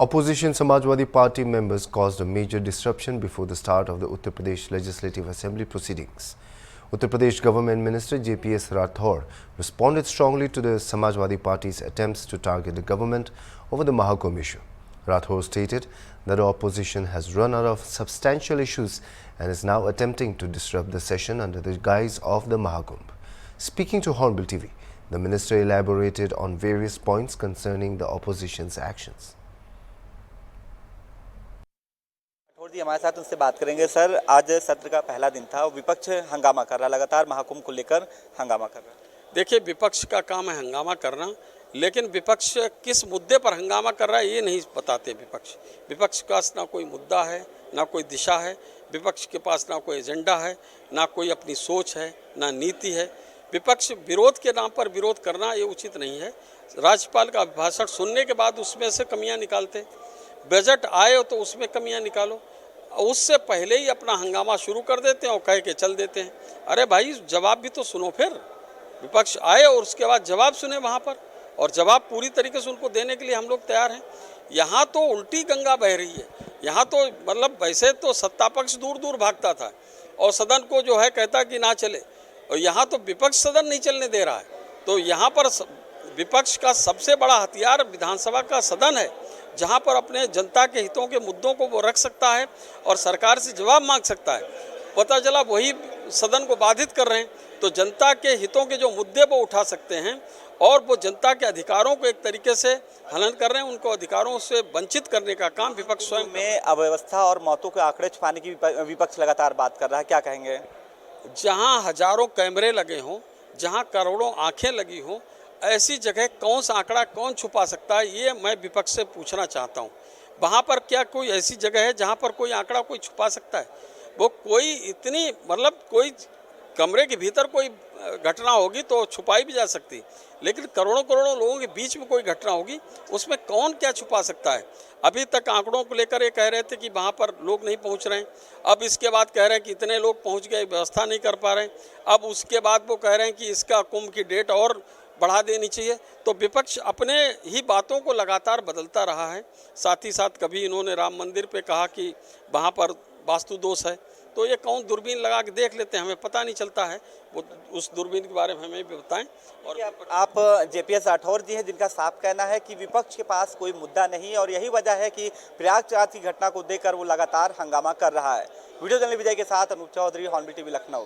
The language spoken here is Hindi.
Opposition Samajwadi Party members caused a major disruption before the start of the Uttar Pradesh Legislative Assembly proceedings. Uttar Pradesh Government Minister JPS Rathore responded strongly to the Samajwadi Party's attempts to target the government over the Mahakumbh issue. Rathore stated that the opposition has run out of substantial issues and is now attempting to disrupt the session under the guise of the Mahakumbh. Speaking to Hornbill TV, the minister elaborated on various points concerning the opposition's actions. जी हमारे साथ उनसे बात करेंगे। सर, आज सत्र का पहला दिन था, विपक्ष हंगामा कर रहा, लगातार महाकुंभ को लेकर हंगामा कर रहा। देखिए, विपक्ष का काम है हंगामा करना, लेकिन विपक्ष किस मुद्दे पर हंगामा कर रहा है ये नहीं बताते। विपक्ष के पास ना कोई मुद्दा है, ना कोई दिशा है, विपक्ष के पास ना कोई एजेंडा है, ना कोई अपनी सोच है, ना नीति है। विपक्ष विरोध के नाम पर विरोध करना ये उचित नहीं है। राज्यपाल का भाषण सुनने के बाद उसमें से कमियां निकालते, बजट आए तो उसमें कमियां निकालो, उससे पहले ही अपना हंगामा शुरू कर देते हैं और कह के चल देते हैं। अरे भाई, जवाब भी तो सुनो। फिर विपक्ष आए और उसके बाद जवाब सुने वहाँ पर, और जवाब पूरी तरीके से उनको देने के लिए हम लोग तैयार हैं। यहाँ तो उल्टी गंगा बह रही है। यहाँ तो मतलब वैसे तो सत्ता पक्ष दूर दूर भागता था और सदन को जो है कहता कि ना चले, और यहाँ तो विपक्ष सदन नहीं चलने दे रहा है। तो यहाँ पर विपक्ष का सबसे बड़ा हथियार विधानसभा का सदन है, जहाँ पर अपने जनता के हितों के मुद्दों को वो रख सकता है और सरकार से जवाब मांग सकता है। पता चला वही सदन को बाधित कर रहे हैं, तो जनता के हितों के जो मुद्दे वो उठा सकते हैं और वो जनता के अधिकारों को एक तरीके से हनन कर रहे हैं, उनको अधिकारों से वंचित करने का काम विपक्ष स्वयं में अव्यवस्था और मौतों के आंकड़े छुपाने की विपक्ष लगातार बात कर रहा है, क्या कहेंगे? जहाँ हजारों कैमरे लगे हों, जहाँ करोड़ों आंखें लगी हों, ऐसी जगह कौन सा आंकड़ा कौन छुपा सकता है, ये मैं विपक्ष से पूछना चाहता हूँ। वहाँ पर क्या कोई ऐसी जगह है जहाँ पर कोई आंकड़ा कोई छुपा सकता है? वो कोई इतनी मतलब कोई कमरे के भीतर कोई घटना होगी तो छुपाई भी जा सकती, लेकिन करोड़ों करोड़ों लोगों के बीच में कोई घटना होगी, उसमें कौन क्या छुपा सकता है? अभी तक आंकड़ों को लेकर ये कह रहे थे कि वहाँ पर लोग नहीं पहुँच रहे हैं, अब इसके बाद कह रहे हैं कि इतने लोग पहुँच गए, व्यवस्था नहीं कर पा रहे हैं, अब उसके बाद वो कह रहे हैं कि इसका कुंभ की डेट और बढ़ा देनी चाहिए। तो विपक्ष अपने ही बातों को लगातार बदलता रहा है। साथ ही साथ कभी इन्होंने राम मंदिर पे कहा कि वहाँ पर वास्तु दोष है, तो ये कौन दूरबीन लगा के देख लेते हैं, हमें पता नहीं चलता है। वो उस दूरबीन के बारे में हमें भी बताएं। और आप जेपीएस राठौर जी हैं, जिनका साफ कहना है कि विपक्ष के पास कोई मुद्दा नहीं और यही वजह है कि प्रयागराज की घटना को देखकर वो लगातार हंगामा कर रहा है। वीडियो जर्नलिस्ट विजय के साथ अनूप चौधरी, हॉर्नबिल टीवी, लखनऊ।